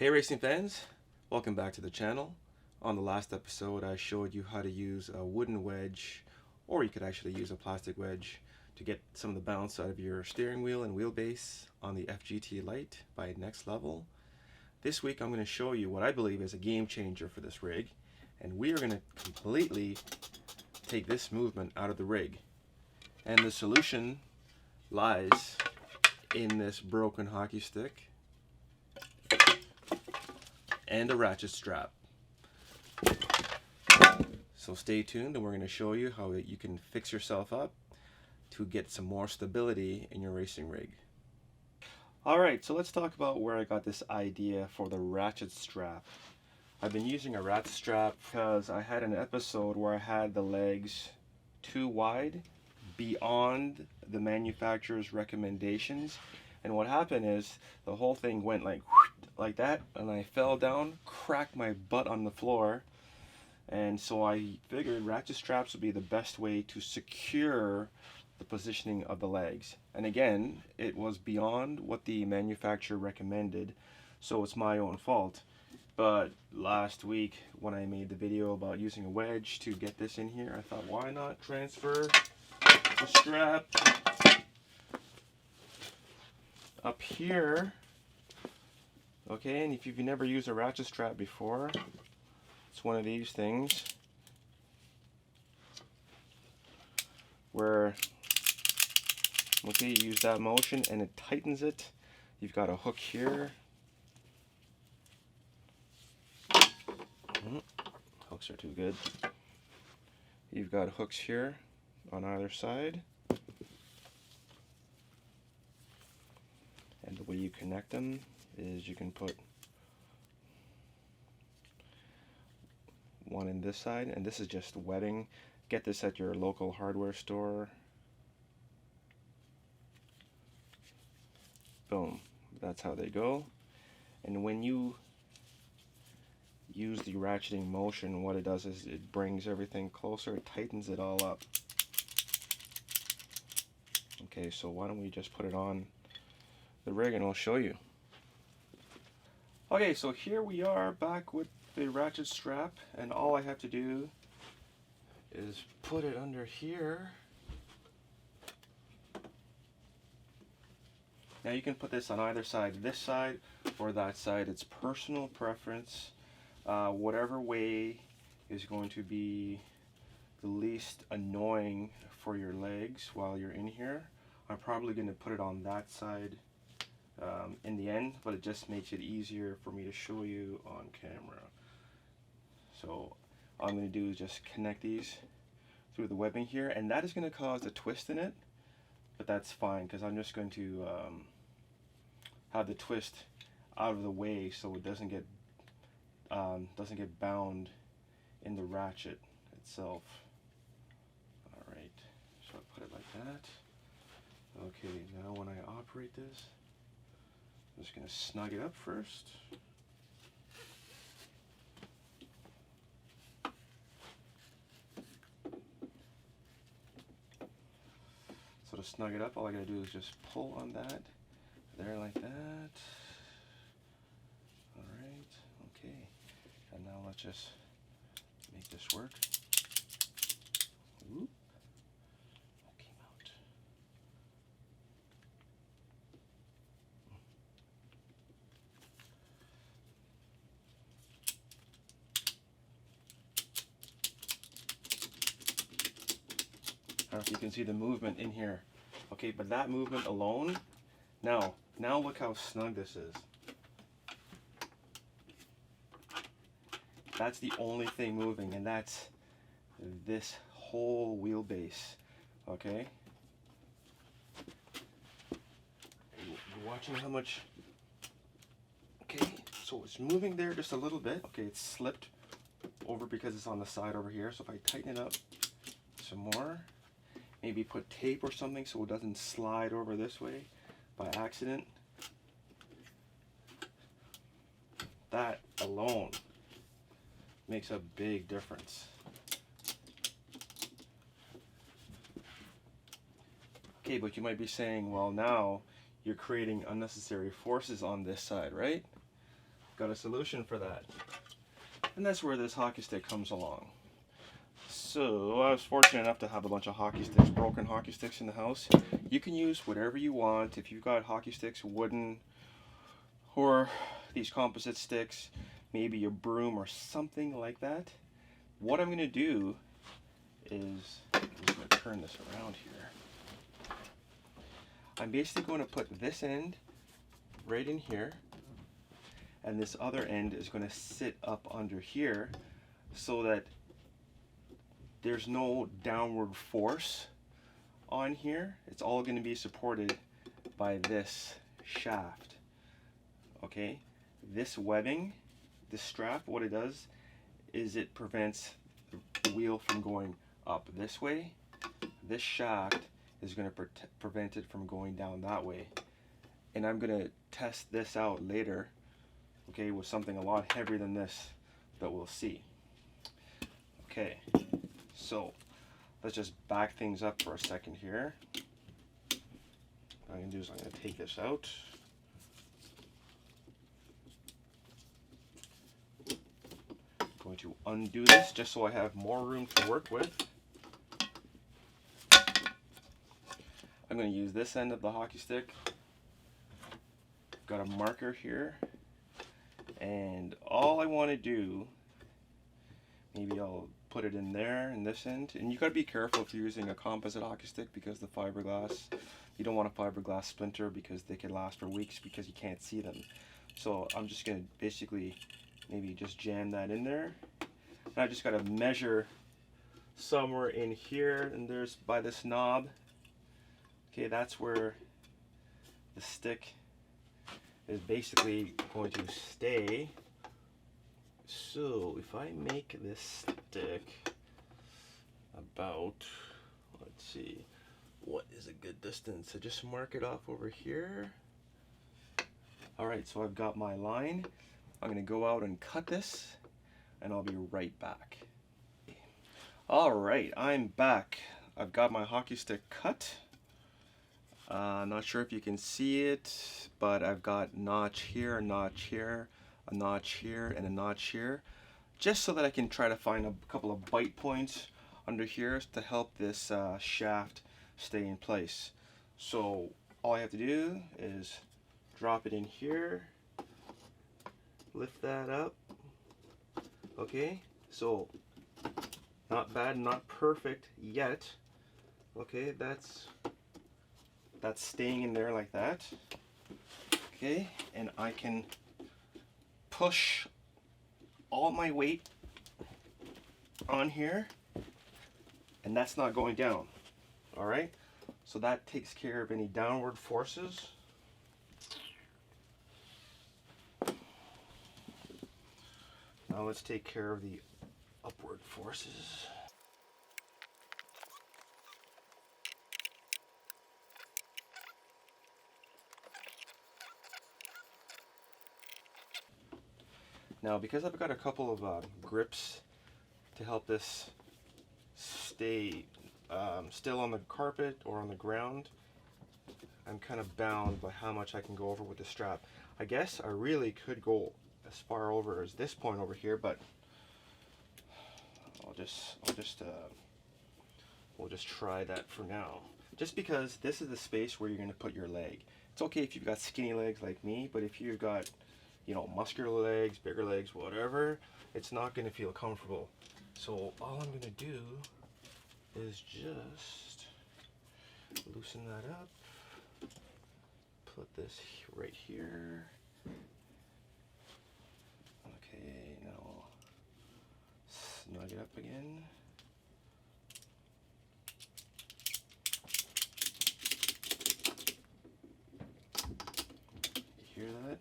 Hey racing fans, welcome back to the channel. On the last episode I showed you how to use a wooden wedge, or you could actually use a plastic wedge to get some of the bounce out of your steering wheel and wheelbase on the GT Lite by Next Level. This week I'm going to show you what I believe is a game changer for this rig, and we are going to completely take this movement out of the rig. And the solution lies in this broken hockey stick and a ratchet strap. So stay tuned and we're going to show you how you can fix yourself up to get some more stability in your racing rig. Alright, so let's talk about where I got this idea for the ratchet strap. I've been using a ratchet strap because I had an episode where I had the legs too wide beyond the manufacturer's recommendations, and what happened is the whole thing went like that, and I fell down, cracked my butt on the floor, and so I figured ratchet straps would be the best way to secure the positioning of the legs. And again, it was beyond what the manufacturer recommended, so it's my own fault. But last week when I made the video about using a wedge to get this in here, I thought, why not transfer the strap up here? Okay, and if you've never used a ratchet strap before, it's one of these things where, okay, you use that motion and it tightens it. You've got a hook here. Hooks are too good. You've got hooks here on either side. And the way you connect them is you can put one in this side, and this is just webbing. Get this at your local hardware store. Boom, that's how they go. And when you use the ratcheting motion, what it does is it brings everything closer, it tightens it all up. Okay, so why don't we just put it on the rig and I'll show you. Okay, so here we are back with the ratchet strap, and all I have to do is put it under here. Now you can put this on either side, this side or that side. It's personal preference. Whatever way is going to be the least annoying for your legs while you're in here. I'm probably going to put it on that side in the end, but it just makes it easier for me to show you on camera. So all I'm going to do is just connect these through the webbing here, and that is going to cause a twist in it, but that's fine because I'm just going to have the twist out of the way so it doesn't get bound in the ratchet itself. Alright, so I put it like that. Okay, now when I operate this, I'm just going to snug it up first. So to snug it up, all I got to do is just pull on that, there like that. Alright, okay. And now let's just make this work. Whoop. That came out. I don't know if you can see the movement in here. Okay, but that movement alone, now look how snug this is. That's the only thing moving, and that's this whole wheelbase. Okay? You're watching how much. Okay, so it's moving there just a little bit. Okay, it's slipped over because it's on the side over here. So if I tighten it up some more, maybe put tape or something so it doesn't slide over this way by accident. That alone makes a big difference. Okay, but you might be saying, well, now you're creating unnecessary forces on this side, right? got a solution for that. And that's where this hockey stick comes along. So I was fortunate enough to have a bunch of hockey sticks, broken hockey sticks in the house. You can use whatever you want. If you've got hockey sticks, wooden, or these composite sticks, maybe a broom or something like that. What I'm going to do is, I'm just going to turn this around here. I'm basically going to put this end right in here, and this other end is going to sit up under here so that there's no downward force on here. It's all going to be supported by this shaft. Okay, this webbing, this strap, what it does is it prevents the wheel from going up this way. This shaft is going to prevent it from going down that way. And I'm going to test this out later, okay, with something a lot heavier than this that we'll see. Okay, so let's just back things up for a second here. What I'm going to do is I'm going to take this out. I'm going to undo this just so I have more room to work with. I'm going to use this end of the hockey stick. Got a marker here, and all I want to do, maybe I'll put it in there in this end, and you got to be careful if you're using a composite hockey stick because the fiberglass, you don't want a fiberglass splinter because they can last for weeks because you can't see them. So I'm just going to basically maybe just jam that in there, and I just got to measure somewhere in here, and there's by this knob. Okay, that's where the stick is basically going to stay. So if I make this stick about, let's see, what is a good distance? So just mark it off over here. All right, so I've got my line. I'm gonna go out and cut this, and I'll be right back. All right, I'm back. I've got my hockey stick cut. I'm not sure if you can see it, but I've got notch here, a notch here, a notch here, and a notch here, just so that I can try to find a couple of bite points under here to help this shaft stay in place. So all I have to do is drop it in here, lift that up. Okay, so not bad, not perfect yet. Okay, that's staying in there like that. Okay, and I can push all my weight on here, and that's not going down. All right, so that takes care of any downward forces. Now let's take care of the upward forces. Now, because I've got a couple of grips to help this stay still on the carpet or on the ground, I'm kind of bound by how much I can go over with the strap. I guess I really could go as far over as this point over here, but we'll just try that for now. Just because this is the space where you're going to put your leg. It's okay if you've got skinny legs like me, but if you've got, you know, muscular legs, bigger legs, whatever, it's not going to feel comfortable. So all I'm going to do is just loosen that up, put this right here. Okay, now snug it up again. You hear that?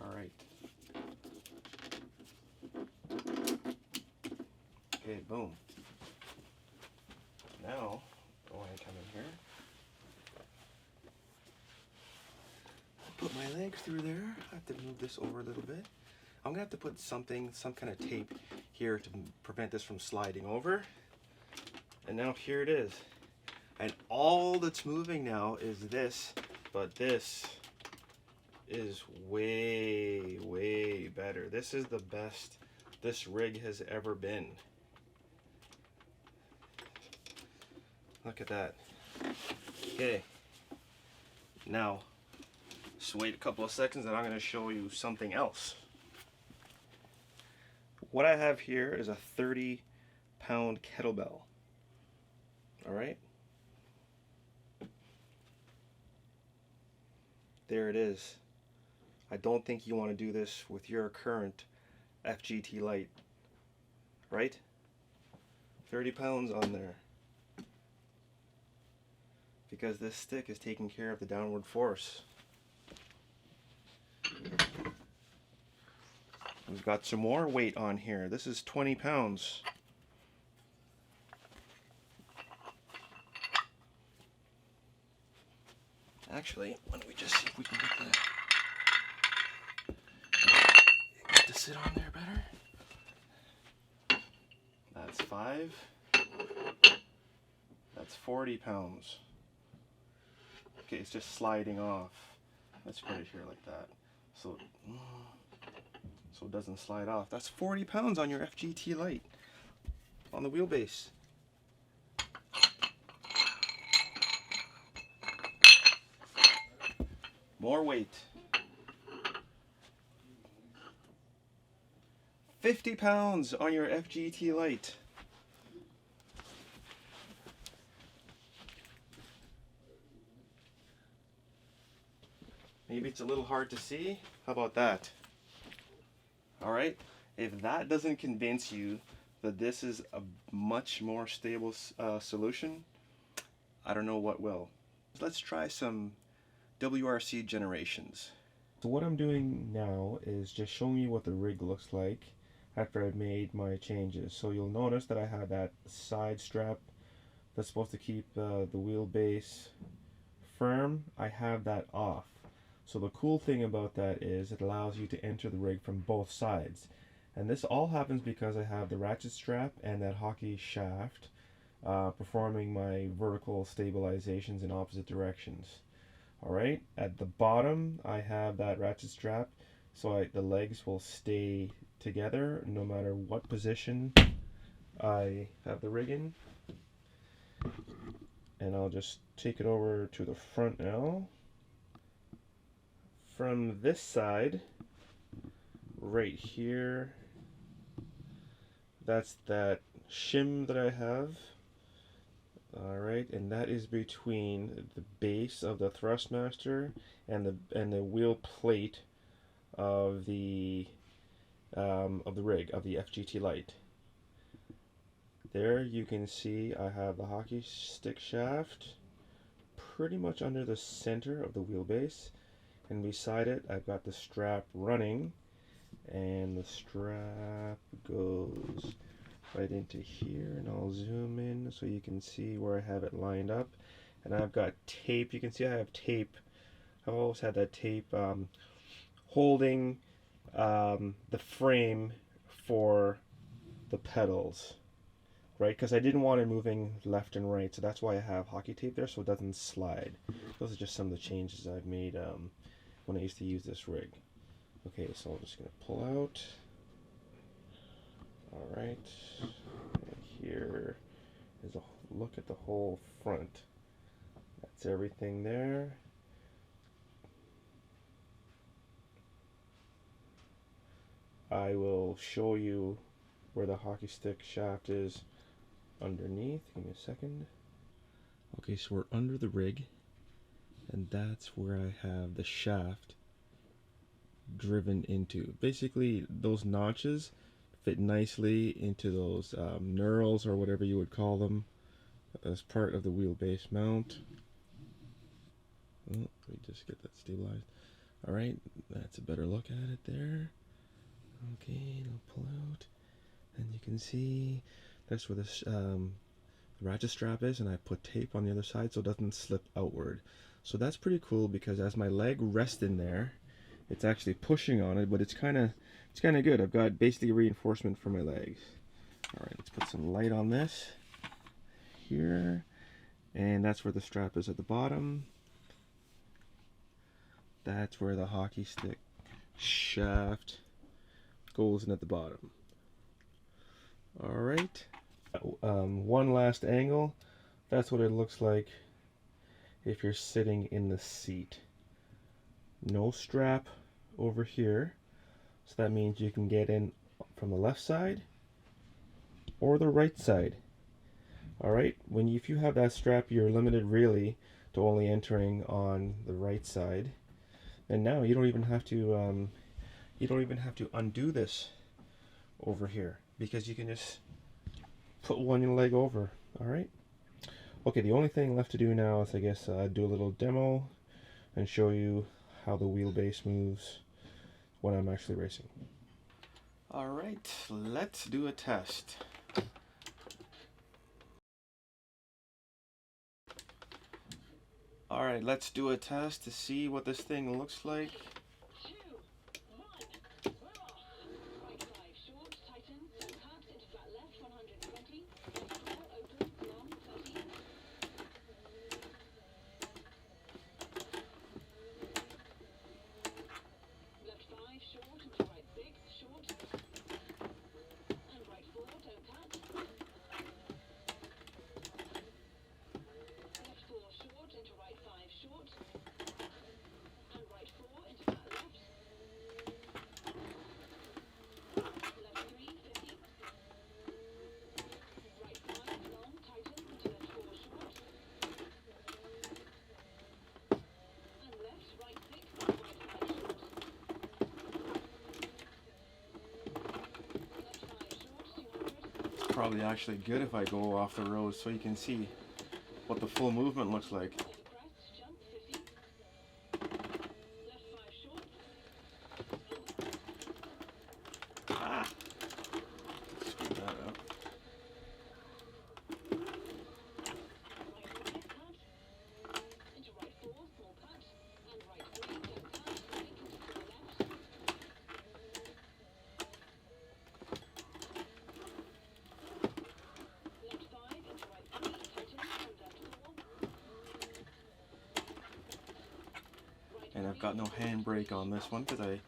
All right. Okay, boom. Now, when I come in here, put my legs through there. I have to move this over a little bit. I'm gonna have to put some kind of tape here to prevent this from sliding over. And now here it is. And all that's moving now is this, but this is way, way better. This is the best this rig has ever been. Look at that. Okay, now just wait a couple of seconds and I'm going to show you something else. What I have here is a 30-pound kettlebell. All right, there it is. I don't think you want to do this with your current GT Lite, right? 30 pounds on there, because this stick is taking care of the downward force. We've got some more weight on here. This is 20 pounds. Actually, why don't we just see if we can get to sit on there better. That's 5. That's 40 pounds. Okay, it's just sliding off. Let's put it here like that. So it doesn't slide off. That's 40 pounds on your GT Lite on the wheelbase. More weight. 50 pounds on your GT Lite. Maybe it's a little hard to see. How about that? All right. If that doesn't convince you that this is a much more stable solution, I don't know what will. Let's try some WRC generations. So what I'm doing now is just showing you what the rig looks like after I've made my changes. So you'll notice that I have that side strap that's supposed to keep the wheelbase firm. I have that off. So the cool thing about that is it allows you to enter the rig from both sides. And this all happens because I have the ratchet strap and that hockey shaft performing my vertical stabilizations in opposite directions. Alright, at the bottom I have that ratchet strap so the legs will stay together no matter what position I have the rig in. And I'll just take it over to the front now. From this side, right here, that's that shim that I have. Alright, and that is between the base of the Thrustmaster and the wheel plate of the rig of the GT Lite. There you can see I have the hockey stick shaft pretty much under the center of the wheelbase, and beside it I've got the strap running, and the strap goes right into here, and I'll zoom in so you can see where I have it lined up. And I've got tape. You can see I have tape. I've always had that tape holding the frame for the pedals, right? Because I didn't want it moving left and right, so that's why I have hockey tape there so it doesn't slide. Those are just some of the changes I've made when I used to use this rig. Okay, so I'm just going to pull out. Alright, here is a look at the whole front. That's everything there. I will show you where the hockey stick shaft is underneath. Give me a second. Okay, so we're under the rig, and that's where I have the shaft driven into. Basically, those notches fit nicely into those knurls, or whatever you would call them, as part of the wheelbase mount. Oh, let me just get that stabilized. Alright, that's a better look at it there. Okay, I'll pull out, and you can see that's where this ratchet strap is, and I put tape on the other side so it doesn't slip outward. So that's pretty cool, because as my leg rests in there, it's actually pushing on it, but it's kind of good. I've got basically reinforcement for my legs. Alright, let's put some light on this here, and that's where the strap is at the bottom. That's where the hockey stick shaft goes in at the bottom. Alright. One last angle. That's what it looks like if you're sitting in the seat. No strap over here. So that means you can get in from the left side or the right side. Alright, if you have that strap, you're limited really to only entering on the right side. And now you don't even have to undo this over here, because you can just put one leg over. Alright. Okay, the only thing left to do now is, I guess, do a little demo and show you how the wheelbase moves when I'm actually racing. Alright, let's do a test. Alright, let's do a test to see what this thing looks like. Probably actually good if I go off the road so you can see what the full movement looks like. Ah! Screw that up. And I've got no handbrake on this one because I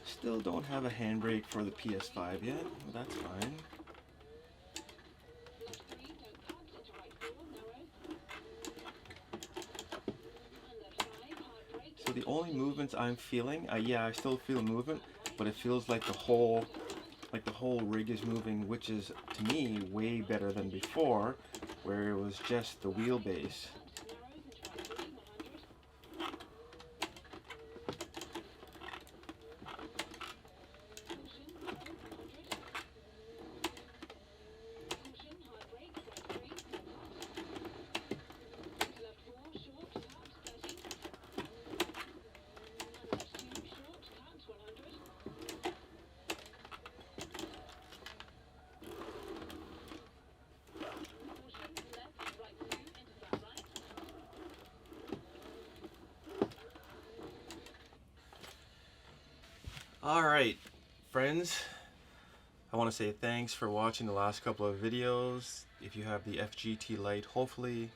still don't have a handbrake for the PS5 yet. Well, that's fine. So the only movements I'm feeling, yeah, I still feel movement, but it feels like the whole rig is moving, which is to me way better than before, where it was just the wheelbase. Alright, friends, I want to say thanks for watching the last couple of videos. If you have the GT Lite, hopefully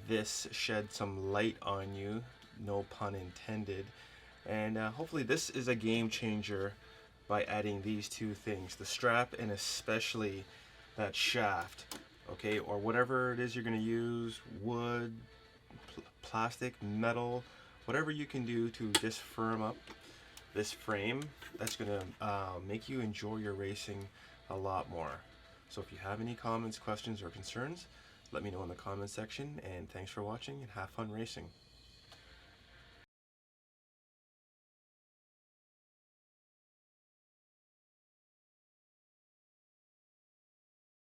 this shed some light on you, no pun intended. And hopefully this is a game changer by adding these two things, the strap and especially that shaft, okay, or whatever it is you're going to use, wood, plastic, metal, whatever you can do to just firm up this frame. That's going to make you enjoy your racing a lot more. So if you have any comments, questions, or concerns, let me know in the comment section, and thanks for watching and have fun racing.